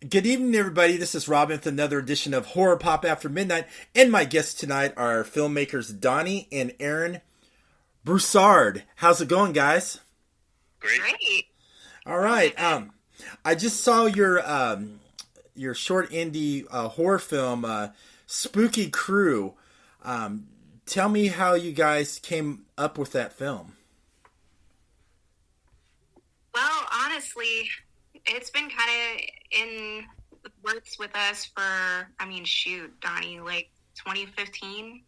Good evening, everybody. This is Robin with another edition of Horror Pop After Midnight. And my guests tonight are filmmakers Donny and Erin Broussard. How's it going, guys? Great. All right. I just saw your short indie horror film, Spooky Crew. Tell me how you guys came up with that film. Well, honestly, it's been kind of in the works with us for, Donnie, like 2015.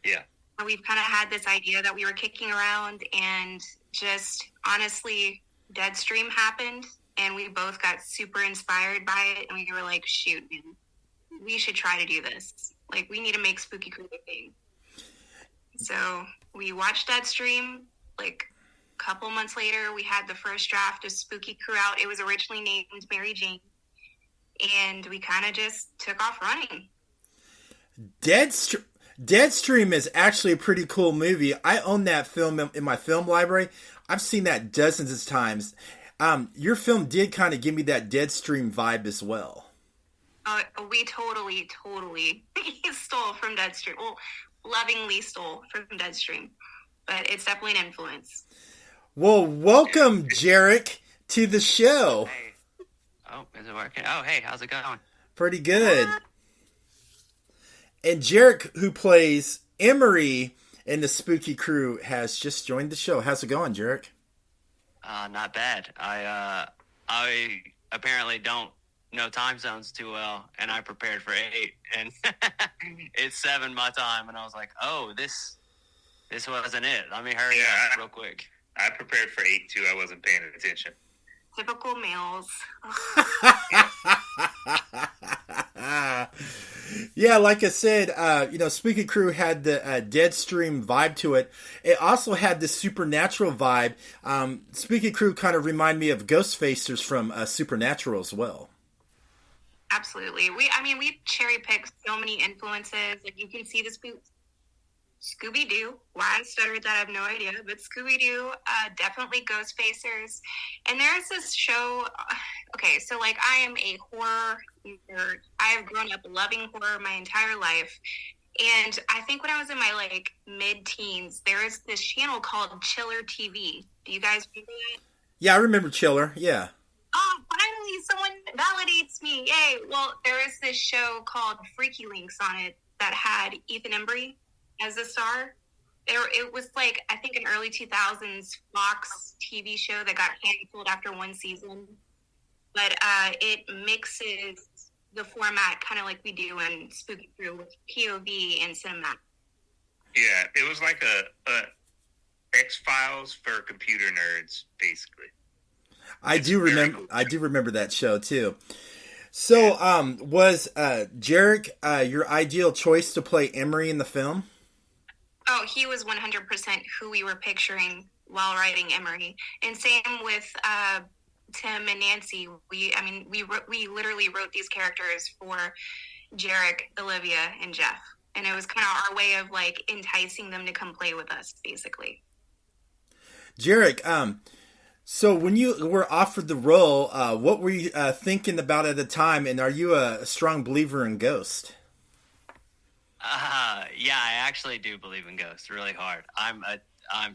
Yeah. We've kind of had this idea that we were kicking around, and just honestly, Deadstream happened, and we both got super inspired by it, and we were like, shoot, man, we should try to do this. Like, we need to make Spooky Crew a thing. So we watched Deadstream, like, couple months later, we had the first draft of Spooky Crew out. It was originally named Mary Jane, and we kind of just took off running. Deadstream is actually a pretty cool movie. I own that film in my film library. I've seen that dozens of times. Your film did kind of give me that Deadstream vibe as well. We totally stole from Deadstream. Well, lovingly stole from Deadstream, but it's definitely an influence. Well, welcome, Jerik, to the show. Hey. Oh, is it working? Oh, hey, how's it going? Pretty good. And Jerik, who plays Emery in the Spooky Crew, has just joined the show. How's it going, Jerik? Not bad. I apparently don't know time zones too well, and I prepared for 8, and it's 7 my time, and I was like, oh, this wasn't it. Let me hurry up real quick. I prepared for 8 too. I wasn't paying attention. Typical males. Yeah, like I said, Spooky Crew had the Deadstream vibe to it. It also had the supernatural vibe. Spooky Crew kind of remind me of Ghostfacers from Supernatural as well. Absolutely. We cherry picked so many influences. Like, you can see the Scooby-Doo. Why I stuttered that, I have no idea. But Scooby-Doo, definitely Ghostfacers. And there's this show. Okay, so, like, I am a horror nerd. I have grown up loving horror my entire life. And I think when I was in my, like, mid-teens, there was this channel called Chiller TV. Do you guys remember that? Yeah, I remember Chiller. Yeah. Oh, finally, someone validates me. Yay. Well, there was this show called Freaky Links on it that had Ethan Embry as a star. It was like, I think, an early 2000s Fox TV show that got canceled after one season. But it mixes the format kind of like we do in Spooky Crew with POV and cinematic. Yeah, it was like a X-Files for computer nerds, basically. I do remember that show too. So, was Jerik your ideal choice to play Emery in the film? Oh, he was 100% who we were picturing while writing Emery. And same with Tim and Nancy. We literally wrote these characters for Jerik, Olivia, and Jeff. And it was kind of our way of, like, enticing them to come play with us, basically. Jerik, so when you were offered the role, what were you thinking about at the time, and are you a strong believer in ghosts? Yeah, I actually do believe in ghosts really hard. I'm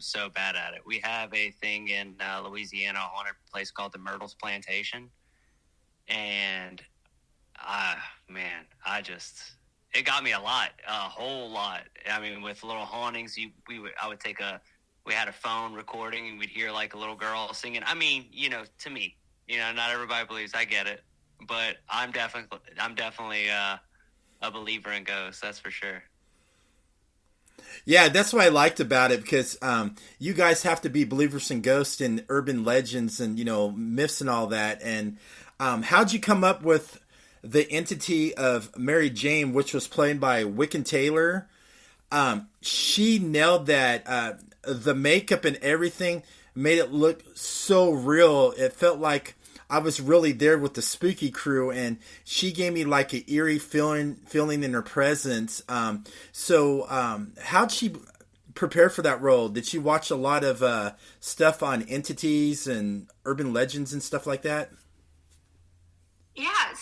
so bad at it. We have a thing in Louisiana, a haunted place called the Myrtles Plantation, and it got me a whole lot. I mean, with little hauntings, we had a phone recording, and we'd hear like a little girl singing. I mean, to me, not everybody believes. I get it, but I'm definitely a believer in ghosts. That's for sure. Yeah, that's what I liked about it, because you guys have to be believers in ghosts and urban legends and myths and all that. And how'd you come up with the entity of Mary Jane, which was played by Wiccan Taylor? She nailed that. The makeup and everything made it look so real. It felt like I was really there with the Spooky Crew, and she gave me like an eerie feeling in her presence. So how'd she prepare for that role? Did she watch a lot of stuff on entities and urban legends and stuff like that? Yeah,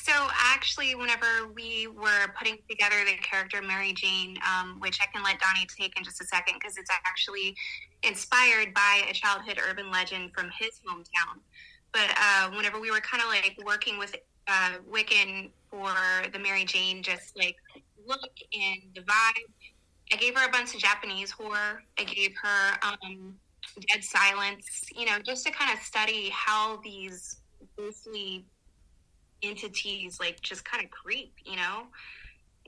actually, whenever we were putting together the character Mary Jane, which I can let Donny take in just a second, because it's actually inspired by a childhood urban legend from his hometown. But whenever we were kind of like working with Wiccan for the Mary Jane, just like look and the vibe, I gave her a bunch of Japanese horror. I gave her Dead Silence, just to kind of study how these ghostly entities like just kind of creep,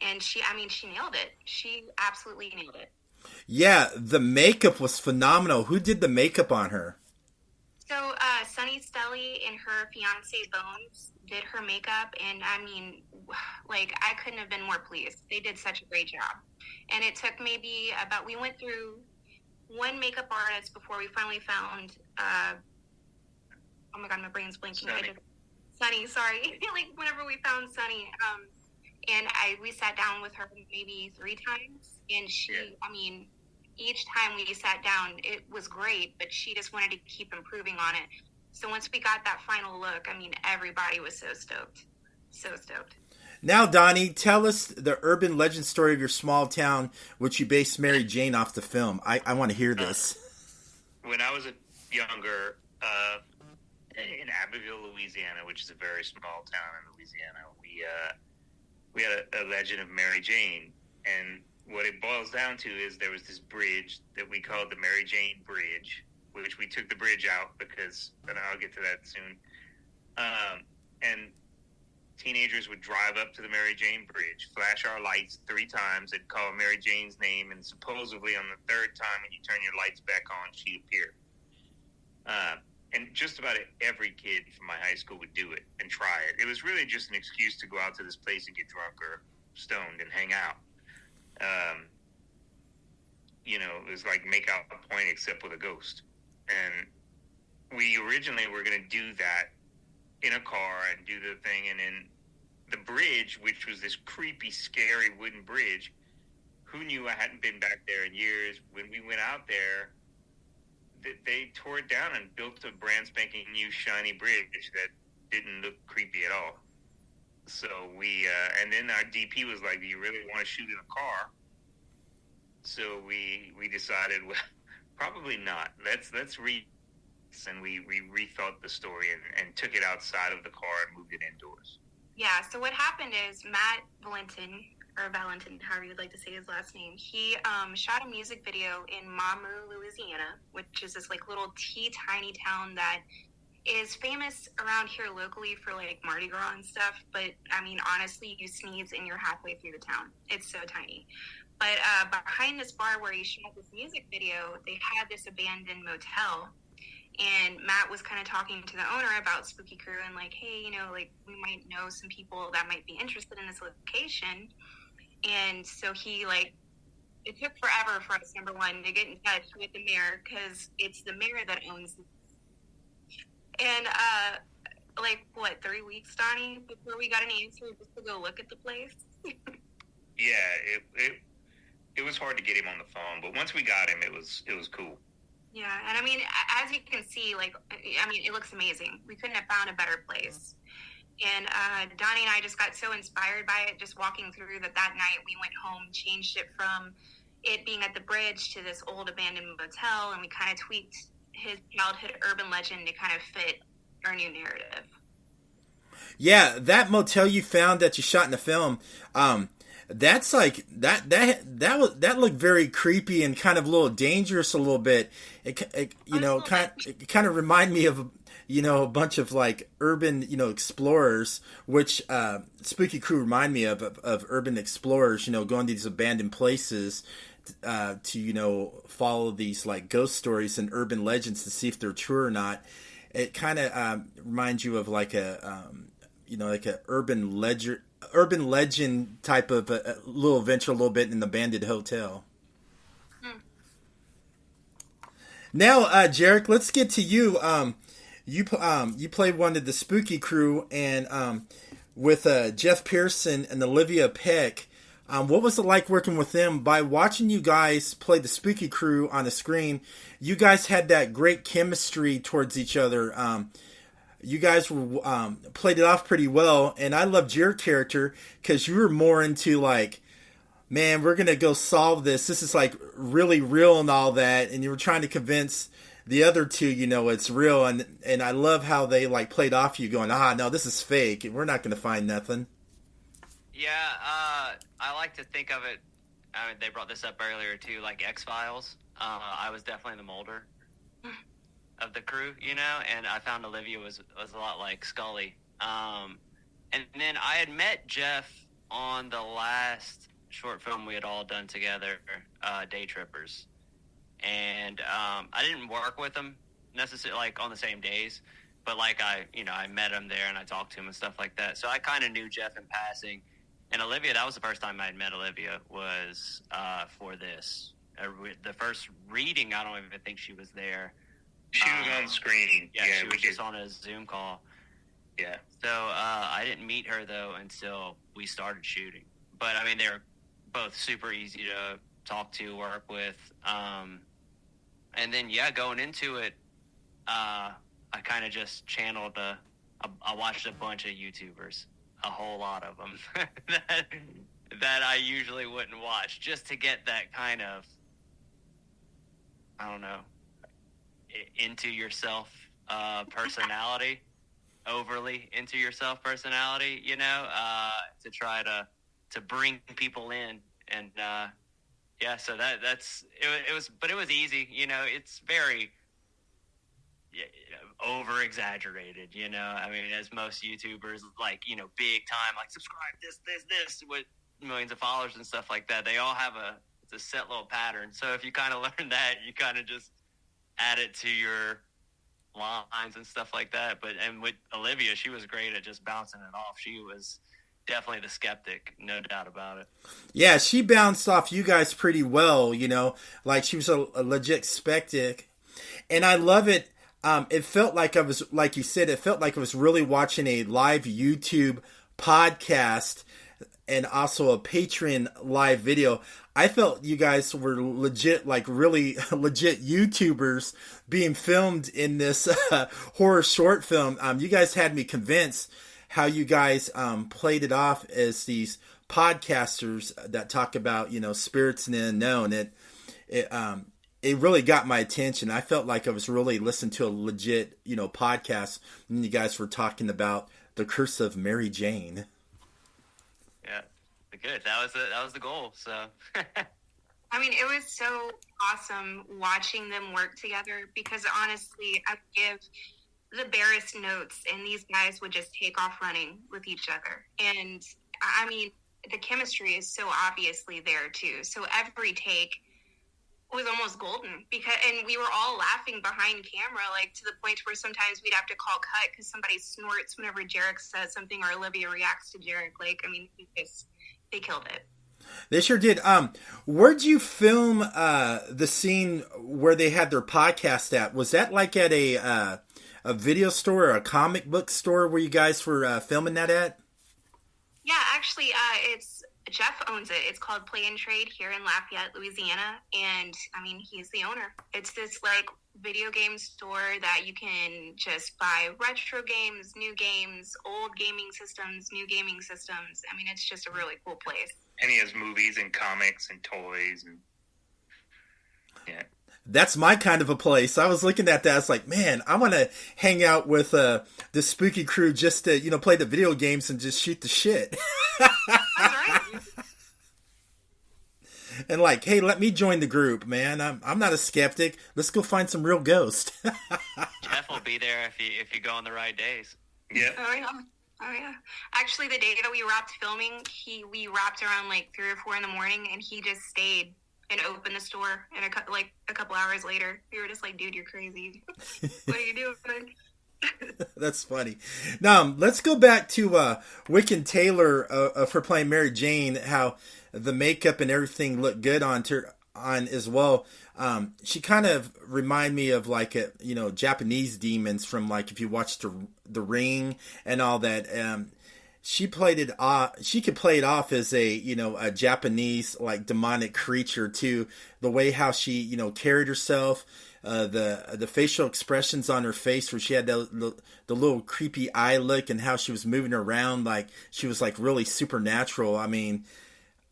and she nailed it. She absolutely nailed it. Yeah, the makeup was phenomenal. Who did the makeup on her? So Sunny Stelly and her fiance Bones did her makeup, and I couldn't have been more pleased. They did such a great job. And it took maybe we went through one makeup artist before we finally found oh my god, my brain's blanking. Sunny, sorry. Like whenever we found Sunny, and we sat down with her maybe 3 times, and she, each time we sat down, it was great, but she just wanted to keep improving on it. So once we got that final look, everybody was so stoked. So stoked. Now, Donny, tell us the urban legend story of your small town, which you based Mary Jane off the film. I want to hear this. When I was younger, in Abbeville, Louisiana, which is a very small town in Louisiana, we had a legend of Mary Jane, and what it boils down to is there was this bridge that we called the Mary Jane Bridge, which we took the bridge out because, and I'll get to that soon, and teenagers would drive up to the Mary Jane Bridge, flash our lights 3 times, and call Mary Jane's name, and supposedly on the 3rd time when you turn your lights back on, she'd appear. And just about every kid from my high school would do it and try it. It was really just an excuse to go out to this place and get drunk or stoned and hang out. It was like make out a point except with a ghost. And we originally were going to do that in a car and do the thing. And then the bridge, which was this creepy, scary wooden bridge, who knew? I hadn't been back there in years. When we went out there, they tore it down and built a brand spanking new shiny bridge that didn't look creepy at all. So we, and then our DP was like, do you really want to shoot in a car? So we decided, well, probably not. Let's and we rethought the story and took it outside of the car and moved it indoors. Yeah, so what happened is Matt Valentin, or Valentin, however you'd like to say his last name, he shot a music video in Mamou, Louisiana, which is this like little tiny town that is famous around here locally for like Mardi Gras and stuff. But honestly, you sneeze and you're halfway through the town. It's so tiny. But behind this bar where he shot this music video, they had this abandoned motel. And Matt was kind of talking to the owner about Spooky Crew and like, hey, we might know some people that might be interested in this location. And so he it took forever for us, number one, to get in touch with the mayor, because it's the mayor that owns it. And 3 weeks, Donny, before we got an answer just to go look at the place. Yeah, it was hard to get him on the phone, but once we got him, it was cool. Yeah, and as you can see, it looks amazing. We couldn't have found a better place. And Donny and I just got so inspired by it, just walking through that night. We went home, changed it from it being at the bridge to this old abandoned motel, and we kind of tweaked his childhood urban legend to kind of fit our new narrative. Yeah, that motel you found that you shot in the film, that's like that looked very creepy and kind of a little dangerous a little bit. It kind of remind me of a bunch of like urban explorers, which Spooky Crew remind me of urban explorers, going to these abandoned places to follow these like ghost stories and urban legends to see if they're true or not. It kind of reminds you of like a urban legend type of a little adventure, a little bit in an abandoned hotel. Now, Jerik, let's get to you. You played one of the Spooky Crew, and with Jeff Pearson and Olivia Peck. What was it like working with them? By watching you guys play the Spooky Crew on the screen, you guys had that great chemistry towards each other. you guys were played it off pretty well, and I loved your character because you were more into like, man, we're gonna go solve this. This is like really real and all that, and you were trying to convince the other two, it's real, and I love how they like played off you, going, no, this is fake. We're not gonna find nothing. Yeah, I like to think of it. I mean, they brought this up earlier too, like X-Files. I was definitely the Mulder of the crew, and I found Olivia was a lot like Scully. And then I had met Jeff on the last short film we had all done together, Day Trippers. And I didn't work with him necessarily like on the same days, but like I met him there and I talked to him and stuff like that. So I kind of knew Jeff in passing. And Olivia, that was the first time I had met Olivia, was for this. The first reading, I don't even think she was there. She was on screen. Yeah, she was just on a Zoom call. Yeah. So I didn't meet her, though, until we started shooting. But, I mean, they were both super easy to talk to, work with. And then, going into it, I kind of just channeled I watched a bunch of YouTubers. A whole lot of them that I usually wouldn't watch, just to get that kind of, I don't know, into yourself personality, overly into yourself personality, to try to bring people in. And so that's it was, but it was easy. It's very over exaggerated, I mean, as most YouTubers, like, big time, like subscribe this with millions of followers and stuff like that. They all have it's a set little pattern. So if you kind of learn that, you kind of just add it to your lines and stuff like that. And with Olivia, she was great at just bouncing it off. She was definitely the skeptic, no doubt about it. Yeah, she bounced off you guys pretty well, like she was a legit skeptic. And I love it. It felt like I was, like you said, it felt like I was really watching a live YouTube podcast and also a Patreon live video. I felt you guys were legit, like really legit YouTubers being filmed in this horror short film. You guys had me convinced how you guys played it off as these podcasters that talk about, spirits and the unknown. It really got my attention. I felt like I was really listening to a legit, podcast when you guys were talking about the curse of Mary Jane. Yeah, good. That was the goal. So, I mean, it was so awesome watching them work together because honestly, I would give the barest notes and these guys would just take off running with each other. And I mean, the chemistry is so obviously there too. So every take was almost golden and we were all laughing behind camera, like to the point where sometimes we'd have to call cut because somebody snorts whenever Jerik says something or Olivia reacts to Jerik. Like, I mean, they killed it. They sure did. Where'd you film the scene where they had their podcast at? Was that like at a video store or a comic book store where you guys were filming that at? Yeah, actually, Jeff owns it. It's called Play and Trade here in Lafayette, Louisiana. And I mean, he's the owner. It's this like video game store that you can just buy retro games, new games, old gaming systems, new gaming systems. I mean, it's just a really cool place. And he has movies and comics and toys and yeah. That's my kind of a place. I was looking at that. I was like, man, I want to hang out with the spooky crew just to, play the video games and just shoot the shit. That's right. And like, hey, let me join the group, man. I'm not a skeptic. Let's go find some real ghosts. Jeff will be there if you go on the right days. Yeah. Oh yeah. Actually, the day that we wrapped filming, we wrapped around like 3 or 4 in the morning, and he just stayed and opened the store. And a couple hours later, we were just like, "Dude, you're crazy. What are you doing?" That's funny. Now, let's go back to Wick and Taylor for playing Mary Jane, how the makeup and everything looked good on as well. She kind of reminded me of like Japanese demons from like if you watched the Ring and all that. She played it off. She could play it off as a Japanese like demonic creature too. The way how she carried herself, the facial expressions on her face, where she had the little creepy eye look, and how she was moving around like she was like really supernatural. I mean,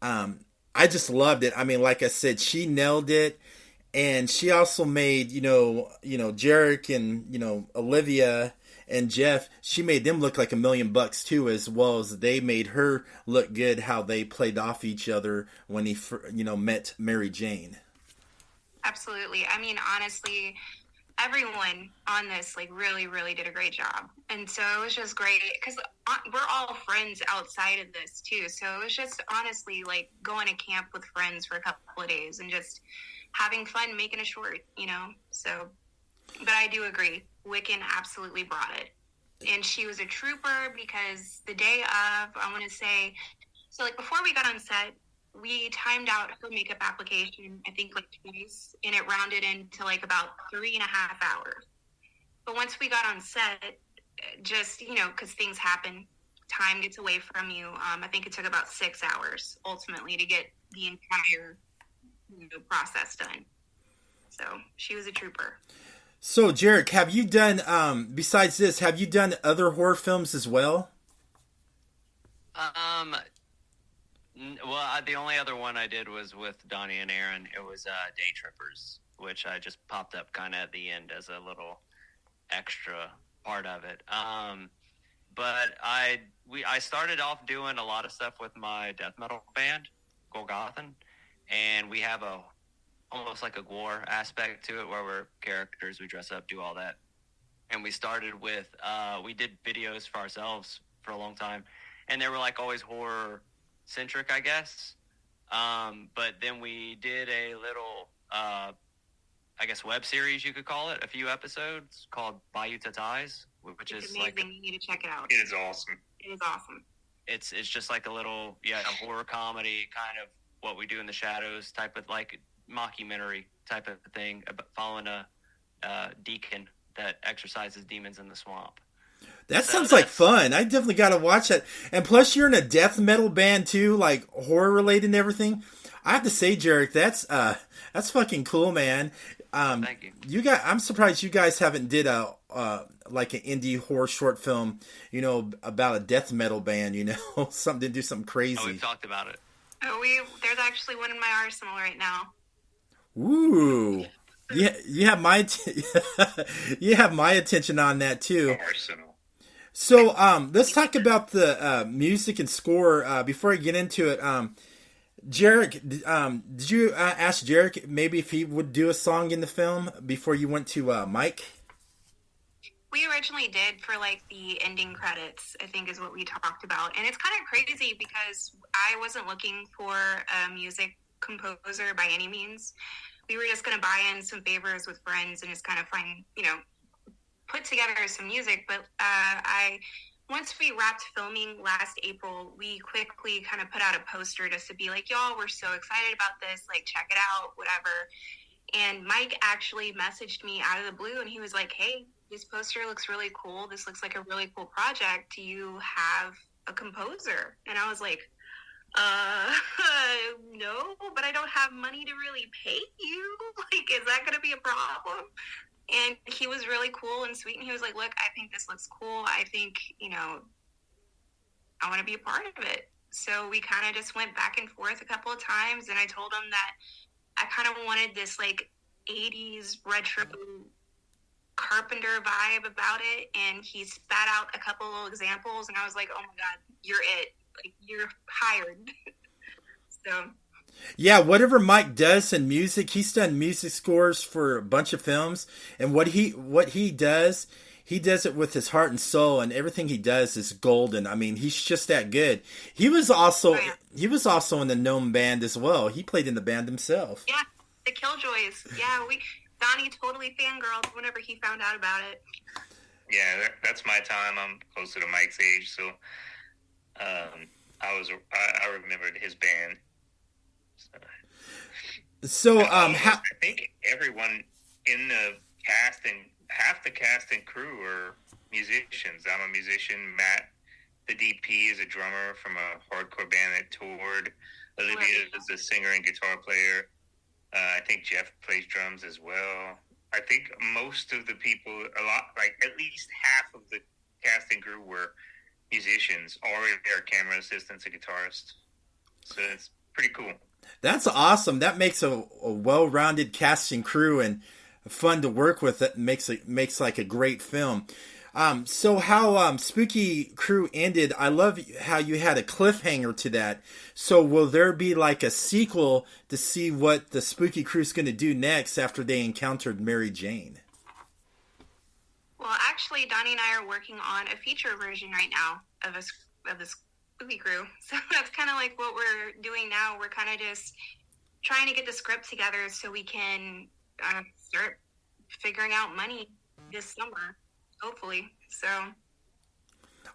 I just loved it. I mean, like I said, she nailed it. And she also made, Jerik and, Olivia and Jeff, she made them look like $1,000,000 too, as well as they made her look good, how they played off each other when he, met Mary Jane. Absolutely. I mean, honestly, everyone on this, like, really, really did a great job. And so it was just great because we're all friends outside of this too. So it was just honestly like going to camp with friends for a couple of days and just having fun making a short, So, but I do agree, Wiccan absolutely brought it. And she was a trooper because the day of, I want to say, so like before we got on set, we timed out her makeup application, I think like twice, and it rounded into like about 3.5 hours. But once we got on set, just, because things happen, time gets away from you. I think it took about 6 hours ultimately to get the entire process done. So she was a trooper. So Jerik, have you done besides this, have you done other horror films as well? Well, the only other one I did was with Donny and Erin. It was Day Trippers, which I just popped up kind of at the end as a little extra part of it. But I started off doing a lot of stuff with my death metal band, Golgothan. And we have almost like a gore aspect to it where we're characters, we dress up, do all that. And we started with, we did videos for ourselves for a long time. And they were like always horror centric, I guess. But then we did a little, I guess, web series, you could call it, a few episodes called Bayou Tatais, which is amazing. like, You need to check it out. It is awesome. It is awesome. It's just like a little, a horror comedy kind of what we do in the shadows type of like mockumentary type of thing, following a deacon that exorcises demons in the swamp. That sounds like fun. I definitely got to watch that. And plus, you're in a death metal band too, like horror related and everything. I have to say, Jerik, that's fucking cool, man. Thank you. I'm surprised you guys haven't did like an indie horror short film, about a death metal band, something to do something crazy. Oh, we've talked about it. Oh, there's actually one in my arsenal right now. Ooh, yeah, you have my attention on that too. Arsenal. So, let's talk about the music and score before I get into it. Jerik, did you ask Jerik maybe if he would do a song in the film before you went to Mike? We originally did for like the ending credits, I think is what we talked about. And it's kind of crazy because I wasn't looking for a music composer by any means. We were just going to buy in some favors with friends and just kind of find, put together some music. But once we wrapped filming last April, we quickly kind of put out a poster just to be like, y'all, we're so excited about this. Like, check it out, whatever. And Mike actually messaged me out of the blue and he was like, hey, this poster looks really cool. This looks like a really cool project. Do you have a composer? And I was like, no, but I don't have money to really pay you. Like, is that going to be a problem? And he was really cool and sweet. And he was like, look, I think this looks cool. I think, I want to be a part of it. So we kind of just went back and forth a couple of times. And I told him that I kind of wanted this like 80s retro Carpenter vibe about it, and he spat out a couple of examples, and I was like, oh my god, you're it. Like, you're hired. So yeah, whatever Mike does in music, he's done music scores for a bunch of films, and what he does it with his heart and soul, and everything he does is golden. I mean, he's just that good. He was also in the Gnome band as well. He played in the band himself. Yeah, the Killjoys. Yeah, Donny totally fangirled whenever he found out about it. Yeah, that's my time. I'm closer to Mike's age, so I remembered his band. So I think everyone in the cast and half the cast and crew are musicians. I'm a musician. Matt, the DP, is a drummer from a hardcore band that toured. Olivia is a singer and guitar player. I think Jeff plays drums as well. I think most of the people, at least half of the cast and crew were musicians, or their camera assistants and guitarists. So it's pretty cool. That's awesome. That makes a well-rounded cast and crew and fun to work with. That makes like a great film. So how Spooky Crew ended, I love how you had a cliffhanger to that. So will there be like a sequel to see what the Spooky Crew's going to do next after they encountered Mary Jane? Well, actually, Donny and I are working on a feature version right now of the Spooky Crew. So that's kind of like what we're doing now. We're kind of just trying to get the script together so we can start figuring out money this summer. Hopefully. So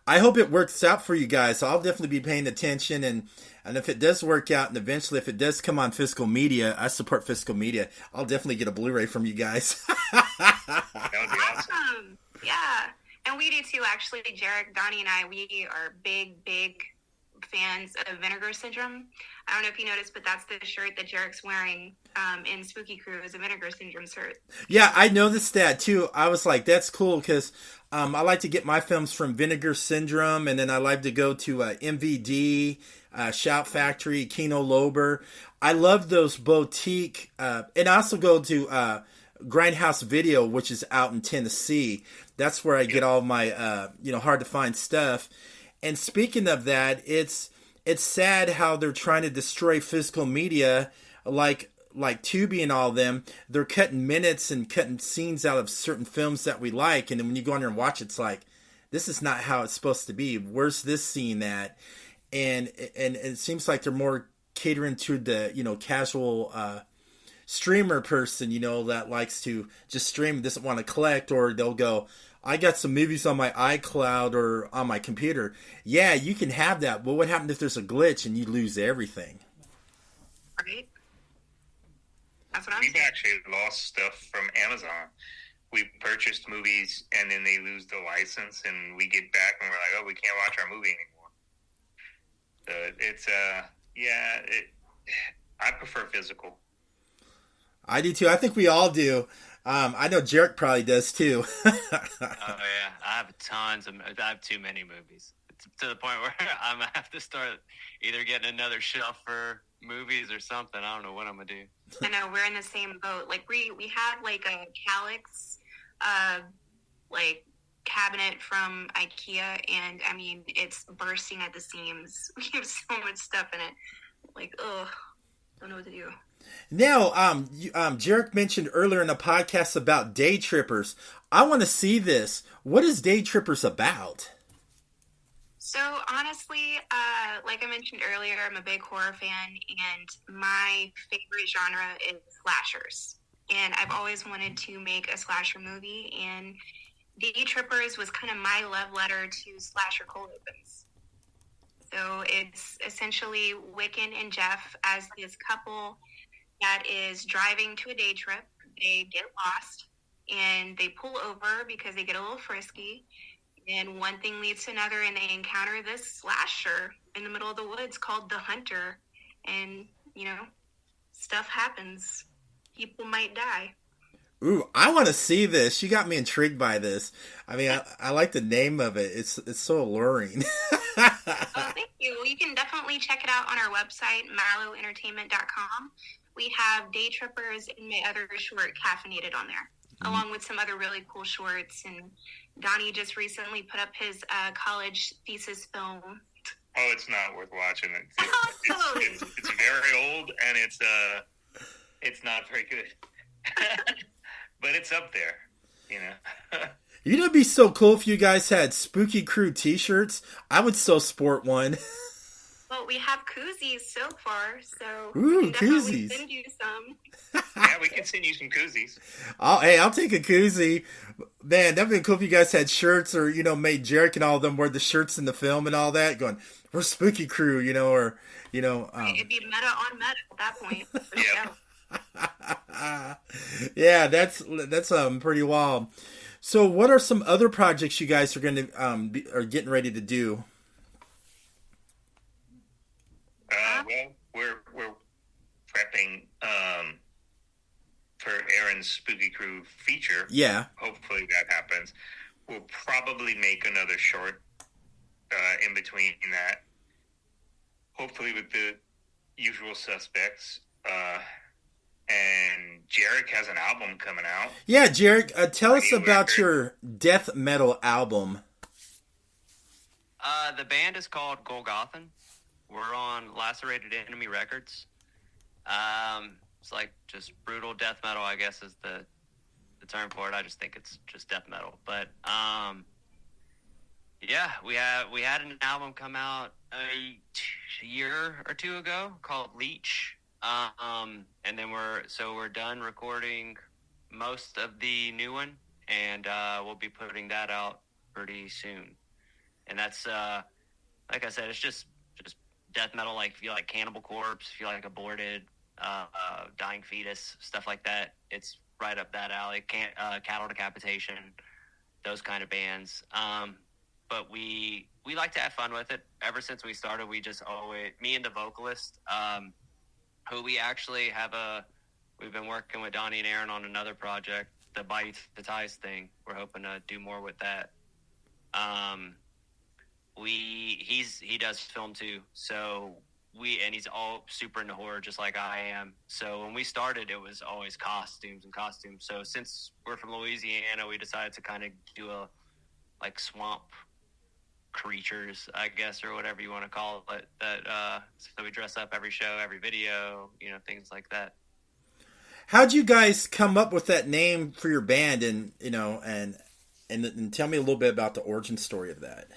I hope it works out for you guys. I'll definitely be paying attention, and if it does work out, and eventually if it does come on Physical Media, I support Physical Media, I'll definitely get a Blu-ray from you guys. That would be awesome. Yeah. And we do too, actually. Jerik, Donny, and I, we are big fans of Vinegar Syndrome. I don't know if you noticed, but that's the shirt that Jerik's wearing in Spooky Crew is a Vinegar Syndrome shirt. Yeah, I noticed that too. I was like, that's cool because I like to get my films from Vinegar Syndrome, and then I like to go to MVD, Shout Factory, Kino Lober. I love those boutique, and I also go to Grindhouse Video, which is out in Tennessee. That's where I get all my hard to find stuff. And speaking of that, it's sad how they're trying to destroy Physical Media, like Tubi and all of them. They're cutting minutes and cutting scenes out of certain films that we like, and then when you go on there and watch, it's like, this is not how it's supposed to be. Where's this scene at? And it seems like they're more catering to the casual streamer person, that likes to just stream and doesn't want to collect, or they'll go, I got some movies on my iCloud or on my computer. Yeah, you can have that, but what happens if there's a glitch and you lose everything? Right. That's what I'm We've saying. actually lost stuff from Amazon. We purchased movies and then they lose the license, and we get back and we're like, oh, we can't watch our movie anymore. So it's I prefer physical. I do too. I think we all do. I know Jerik probably does too. Oh yeah, I have too many movies. It's to the point where I'm gonna have to start either getting another shelf for movies or something. I don't know what I'm gonna do. I know, we're in the same boat. Like we have like a Calyx like cabinet from IKEA, and I mean it's bursting at the seams. We have so much stuff in it. Like, don't know what to do. Now, Jerik mentioned earlier in the podcast about Day Trippers. I want to see this. What is Day Trippers about? So honestly, like I mentioned earlier, I'm a big horror fan, and my favorite genre is slashers. And I've always wanted to make a slasher movie, and Day Trippers was kind of my love letter to slasher cold opens. So it's essentially Wiccan and Jeff as this couple that is driving to a day trip. They get lost and they pull over because they get a little frisky, and one thing leads to another, and they encounter this slasher in the middle of the woods called the Hunter, and stuff happens. People might die. Ooh, I want to see this. You got me intrigued by this. I mean, I like the name of it. It's so alluring. Oh, thank you. Well, you can definitely check it out on our website, MallowEntertainment.com. We have Day Trippers and my other short caffeinated on there, along with some other really cool shorts. And Donny just recently put up his college thesis film. Oh, it's not worth watching. It's very old, and it's not very good. But it's up there, It'd be so cool if you guys had Spooky Crew t-shirts. I would so sport one. Well, we have koozies so far, so ooh, we can definitely koozies. send you some. Yeah, we can send you some koozies. I'll take a koozie. Man, that'd be cool if you guys had shirts, or made Jerik and all of them wear the shirts in the film and all that, going, we're Spooky Crew, or It'd be meta on meta at that point. Yeah. Yeah, that's pretty wild. So, what are some other projects you guys are going to are getting ready to do? Well, we're prepping for Erin's Spooky Crew feature. Yeah. Hopefully that happens. We'll probably make another short in between that. Hopefully with the usual suspects. And Jerik has an album coming out. Yeah, Jerik, tell us about your death metal album. The band is called Golgothan. We're on Lacerated Enemy Records. It's like just brutal death metal, I guess, is the term for it. I just think it's just death metal. But yeah, we had an album come out a year or two ago called Leech. And then we're done recording most of the new one, and we'll be putting that out pretty soon. And that's like I said, it's just death metal. Like if you like Cannibal Corpse, if you like Aborted, Dying Fetus, stuff like that, it's right up that alley. Cattle Decapitation, those kind of bands. But we like to have fun with it. Ever since we started, we just always, me and the vocalist, who we actually we've been working with Donny and Erin on another project, the Bite the Ties thing. We're hoping to do more with that. He does film too, so and he's all super into horror just like I am. So when we started, it was always costumes. So since we're from Louisiana, we decided to kind of do a like swamp creatures, I guess, or whatever you want to call it. So we dress up every show, every video, things like that. How'd you guys come up with that name for your band, and tell me a little bit about the origin story of that?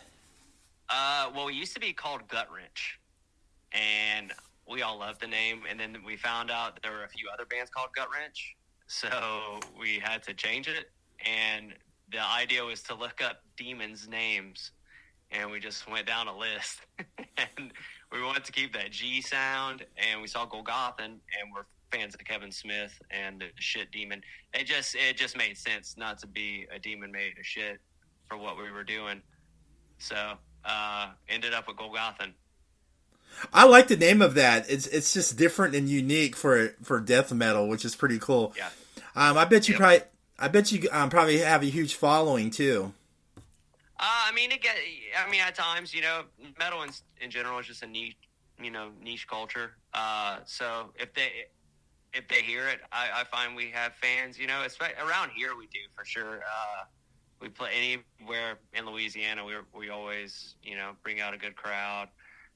Well, we used to be called Gut Wrench, and we all loved the name, and then we found out there were a few other bands called Gut Wrench, so we had to change it, and the idea was to look up demons' names, and we just went down a list, and we wanted to keep that G sound, and we saw Golgothan, and we're fans of Kevin Smith and the shit demon. It just made sense not to be a demon made of shit for what we were doing, so ended up with Golgothan. I like the name of that. It's just different and unique for death metal, which is pretty cool. Yeah. I bet you probably have a huge following too. At times, metal in general is just a niche culture. So if they hear it, I find we have fans. Around here we do for sure. We play anywhere in Louisiana. We always bring out a good crowd,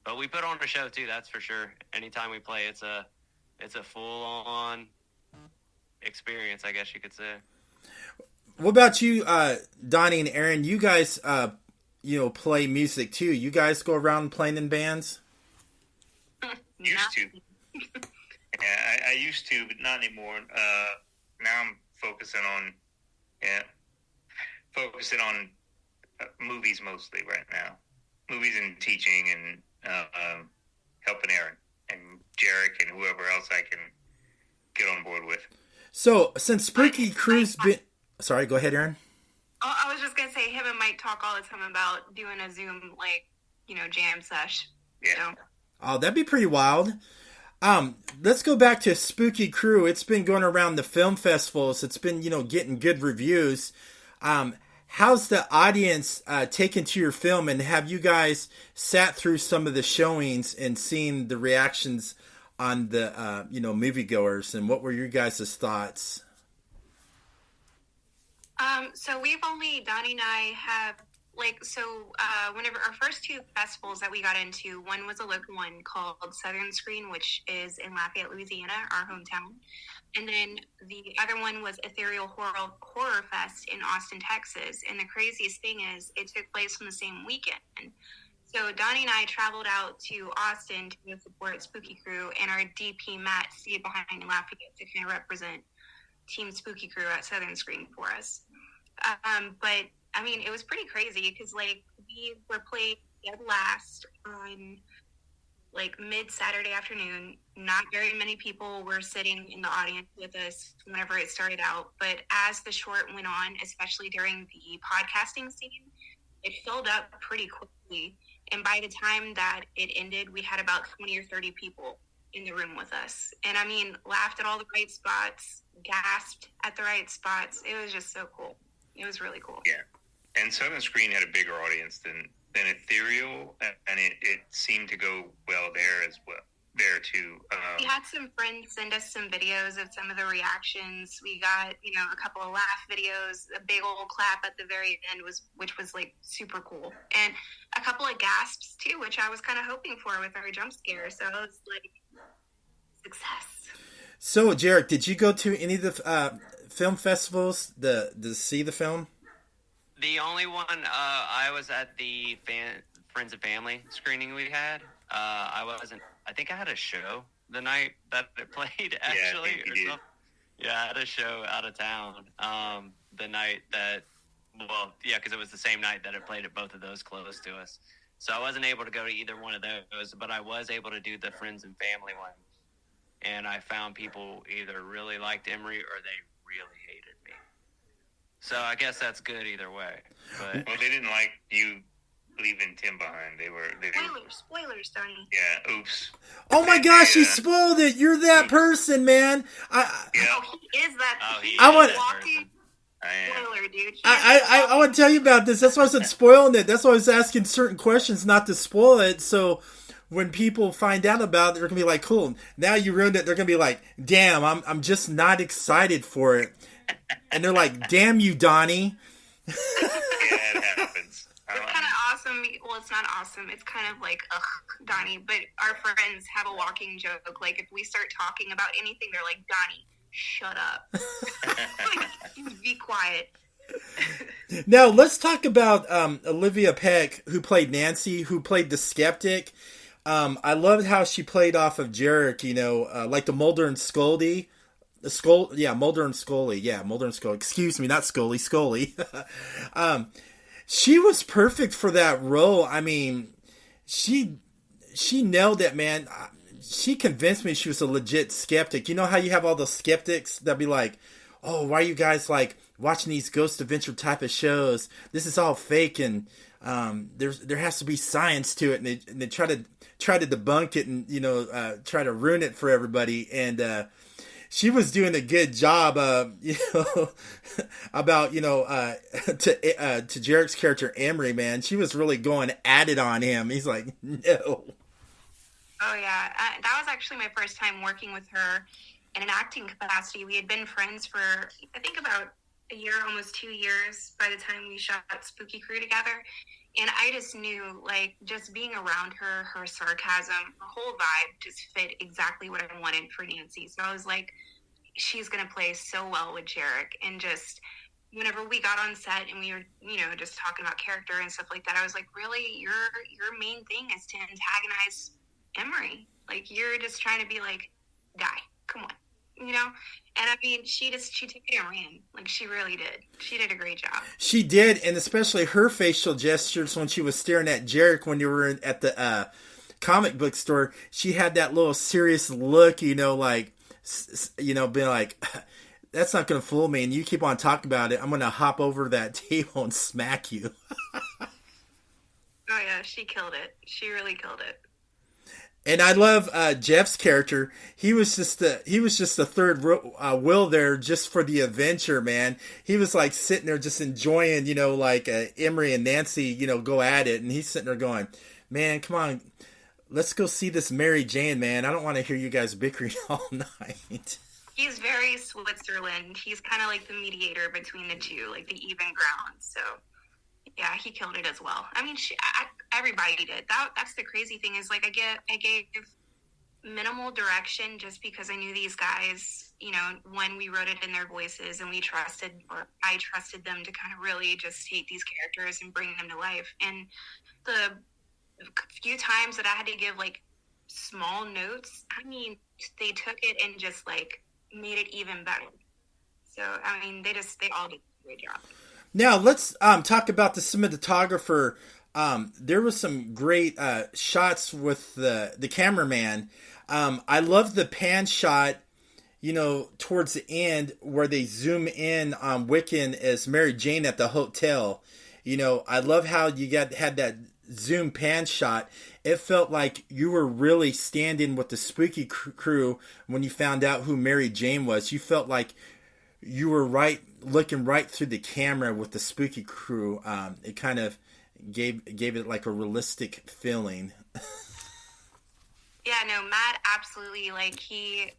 but we put on a show too. That's for sure. Anytime we play, it's a full on experience, I guess you could say. What about you, Donny and Erin? You guys, play music too. You guys go around playing in bands? Used to. Yeah, I used to, but not anymore. Now I'm focusing on movies mostly right now. Movies and teaching and helping Erin and Jerik and whoever else I can get on board with. So, since Spooky Crew's been... Sorry, go ahead, Erin. Oh, I was just going to say, him and Mike talk all the time about doing a Zoom, jam sesh. Yeah. So. Oh, that'd be pretty wild. Let's go back to Spooky Crew. It's been going around the film festivals. It's been, getting good reviews. How's the audience taken to your film, and have you guys sat through some of the showings and seen the reactions on the, moviegoers, and what were your guys' thoughts? So Donnie and I have, whenever our first two festivals that we got into, one was a local one called Southern Screen, which is in Lafayette, Louisiana, our hometown. And then the other one was Ethereal Horror Fest in Austin, Texas. And the craziest thing is it took place on the same weekend. So Donnie and I traveled out to Austin to go support Spooky Crew, and our DP, Matt, stayed behind in Lafayette to kind of represent Team Spooky Crew at Southern Screen for us. But it was pretty crazy because we were played dead last on mid-Saturday afternoon. Not very many people were sitting in the audience with us whenever it started out, but as the short went on, especially during the podcasting scene, it filled up pretty quickly, and by the time that it ended, we had about 20 or 30 people in the room with us. And I mean, laughed at all the right spots, gasped at the right spots. It was just so cool. It was really cool. Yeah. And Southern Screen had a bigger audience than Ethereal, and it seemed to go well there as well. There too. We had some friends send us some videos of some of the reactions. We got, a couple of laugh videos, a big old clap at the very end which was like super cool. And a couple of gasps too, which I was kind of hoping for with our jump scare. So it was like success. So, Jerik, did you go to any of the film festivals to see the film? The only one, I was at the Friends and Family screening we had. I think I had a show the night that it played, actually. I had a show out of town the night that, because it was the same night that it played at both of those close to us. So I wasn't able to go to either one of those, but I was able to do the Friends and Family one. And I found people either really liked Emery or they really hated me. So I guess that's good either way. But well, they didn't like you leaving Tim behind. They were Spoilers, Donny. Yeah, oops. Oh my gosh, you spoiled it. You're that person, man. Oh, he is that. Spoiler, dude. I want to tell you about this. That's why I said spoiling it. That's why I was asking certain questions not to spoil it. So when people find out about it, they're gonna be like, "Cool, now you ruined it." They're gonna be like, "Damn, I'm just not excited for it," and they're like, "Damn you, Donny." Yeah, it happens. It's kind of awesome. Well, it's not awesome. It's kind of like, ugh, Donny. But our friends have a walking joke. Like, if we start talking about anything, they're like, Donny, shut up. Like, be quiet. Now, let's talk about Olivia Peck, who played Nancy, who played the skeptic. I loved how she played off of Jerik, like the Mulder and Scully. Mulder and Scully. Yeah, Mulder and Scully. Excuse me, not Scully. Scully. She was perfect for that role. I mean, she nailed it, man. She convinced me she was a legit skeptic. You know how you have all those skeptics that be like, "Oh, why are you guys like watching these ghost adventure type of shows? This is all fake, and there has to be science to it." And they try to debunk it and try to ruin it for everybody. And she was doing a good job, about to Jerik's character Emery, man. She was really going at it on him. He's like, no. Oh yeah, that was actually my first time working with her in an acting capacity. We had been friends for I think about a year, almost 2 years by the time we shot Spooky Crew together. And I just knew, like, just being around her, her sarcasm, her whole vibe just fit exactly what I wanted for Nancy. So I was like, she's going to play so well with Jerik. And just whenever we got on set and we were, just talking about character and stuff like that, I was like, really, your main thing is to antagonize Emery. Like, you're just trying to be like, guy, come on. And I mean, she took it and ran. Like, she really did. She did a great job. She did, and especially her facial gestures when she was staring at Jerik when you were at the comic book store. She had that little serious look, being like, that's not going to fool me, and you keep on talking about it, I'm going to hop over that table and smack you. Oh, yeah, she killed it. She really killed it. And I love Jeff's character. He was just the third wheel there just for the adventure, man. He was like sitting there just enjoying, Emery and Nancy, go at it. And he's sitting there going, man, come on, let's go see this Mary Jane, man. I don't want to hear you guys bickering all night. He's very Switzerland. He's kind of like the mediator between the two, like the even ground. So, yeah, he killed it as well. I mean, everybody did. That's the crazy thing is, like, I gave minimal direction just because I knew these guys, when we wrote it in their voices and I trusted them to kind of really just take these characters and bring them to life. And the few times that I had to give, like, small notes, I mean, they took it and just, like, made it even better. So, I mean, they all did a great job. Now, let's talk about the cinematographer. There was some great shots with the cameraman. I love the pan shot, towards the end where they zoom in on Wiccan as Mary Jane at the hotel. I love how you had that zoom pan shot, it felt like you were really standing with the spooky crew when you found out who Mary Jane was. You felt like you were looking right through the camera with the spooky crew. It kind of gave it like a realistic feeling. Yeah, no, Matt absolutely, like, I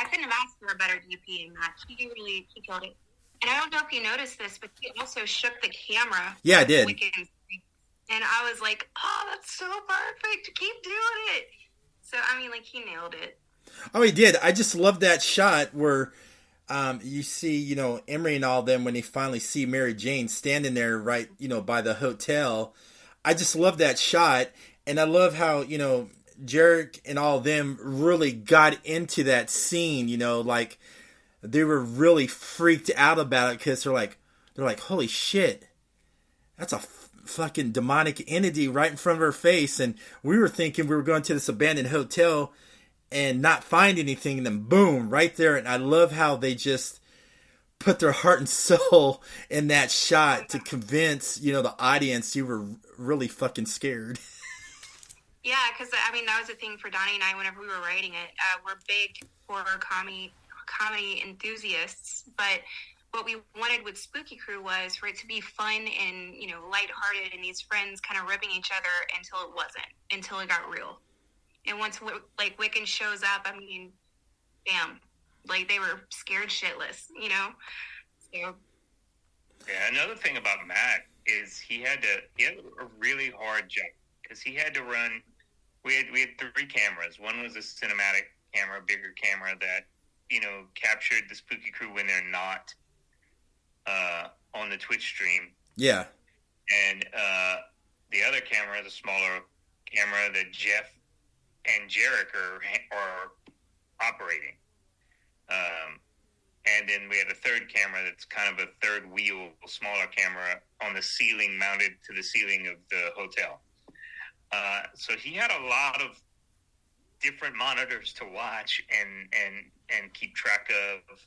couldn't have asked for a better DP than Matt. He killed it. And I don't know if you noticed this, but he also shook the camera. Yeah, I did. And I was like, oh, that's so perfect. Keep doing it. So, he nailed it. Oh, he did. I just love that shot where you see, Emery and all them when they finally see Mary Jane standing there right, by the hotel. I just love that shot. And I love how, Jerik and all of them really got into that scene, like they were really freaked out about it because they're like, holy shit, that's a fucking demonic entity right in front of our face. And we were thinking we were going to this abandoned hotel and not find anything, and then boom, right there. And I love how they just put their heart and soul in that shot to convince, the audience you were really fucking scared. Yeah, because, that was the thing for Donny and I whenever we were writing it. We're big horror comedy enthusiasts, but what we wanted with Spooky Crew was for it to be fun and, lighthearted, and these friends kind of ripping each other until it wasn't, until it got real. And once, Wiccan shows up, bam, they were scared shitless, So. Yeah, another thing about Matt is he had a really hard job because he had to run. We had 3 cameras. One was a cinematic camera, bigger camera that captured the Spooky Crew when they're not on the Twitch stream. Yeah. And the other camera is a smaller camera that Jeff and Jerik are operating. And then we had a third camera that's kind of a third wheel, smaller camera on the ceiling, mounted to the ceiling of the hotel. So he had a lot of different monitors to watch and keep track of.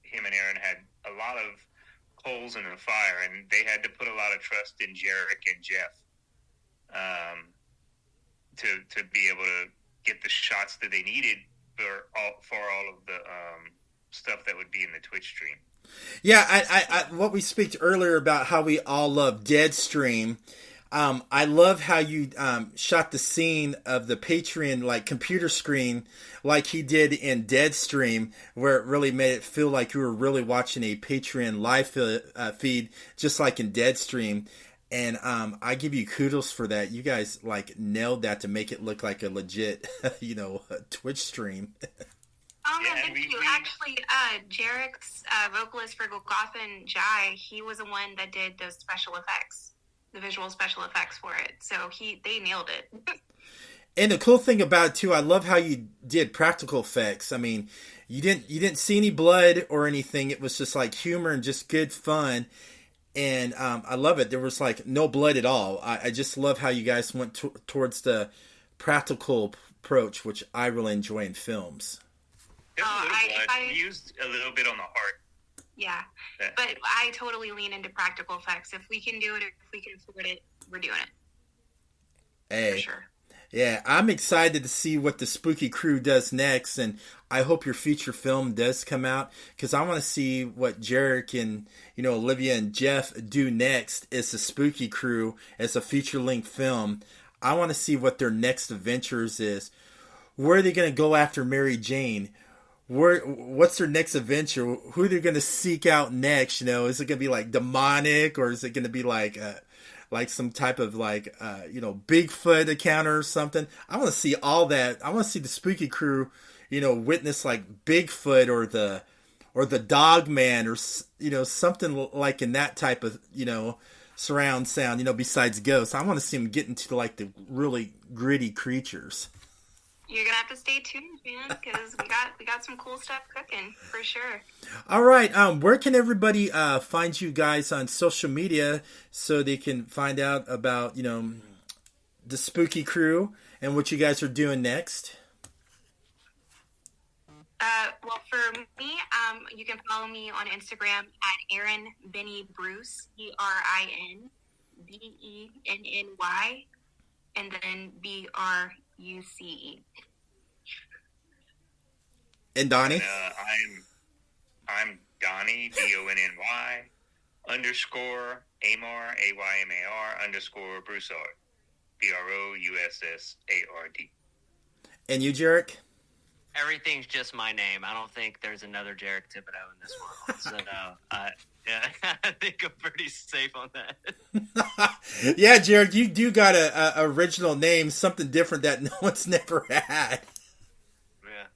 Him and Erin had a lot of holes in the fire, and they had to put a lot of trust in Jerik and Jeff to be able to get the shots that they needed for all of the stuff that would be in the Twitch stream. Yeah, I what we speak earlier about how we all love Deadstream. I love how you shot the scene of the Patreon computer screen like he did in Deadstream, where it really made it feel like you were really watching a Patreon live feed, just like in Deadstream. And I give you kudos for that. You guys nailed that to make it look like a legit, Twitch stream. Oh, no, thank you. Actually, Jerik's vocalist for Golgothan Jai, he was the one that did those special effects. The visual special effects for it. So they nailed it. And the cool thing about it too, I love how you did practical effects. You didn't see any blood or anything. It was just humor and just good fun. And I love it. There was no blood at all. I just love how you guys went towards the practical approach, which I really enjoy in films. I used a little bit on the heart. Yeah, but I totally lean into practical effects. If we can do it, if we can afford it, we're doing it. Hey, for sure. Yeah, I'm excited to see what the Spooky Crew does next, and I hope your feature film does come out, because I want to see what Jerik and Olivia and Jeff do next as the Spooky Crew as a feature-length film. I want to see what their next adventures is. Where are they going to go after Mary Jane? What's their next adventure? Who they're going to seek out next? Is it going to be demonic, or is it going to be some type of Bigfoot encounter or something? I want to see all that. I want to see the Spooky Crew, witness Bigfoot or the Dog Man or something in that type of surround sound. Besides ghosts, I want to see them get into the really gritty creatures. You're gonna have to stay tuned, man, because we got some cool stuff cooking for sure. All right, where can everybody find you guys on social media so they can find out about the Spooky Crew and what you guys are doing next? Well, for me, you can follow me on Instagram at Erin Benny Bruce, ERIN Denny, and then Bruce. And Donny? And, I'm Donny, Donny _ Amar, AYMAR _ Broussard, BROUSSARD. And you, Jerik? Everything's just my name. I don't think there's another Jerik Thibodeaux in this world. So yeah, I think I'm pretty safe on that. Yeah, Jerik, you do got a original name, something different that no one's never had. Yeah.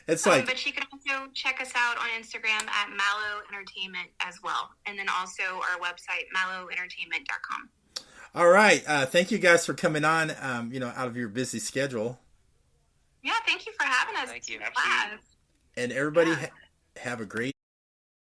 It's like, but you can also check us out on Instagram at Mallow Entertainment as well, and then also our website mallowentertainment.com. all right. Thank you guys for coming on. Out of your busy schedule, Yeah, thank you for having us. Thank you. Class. and everybody have a great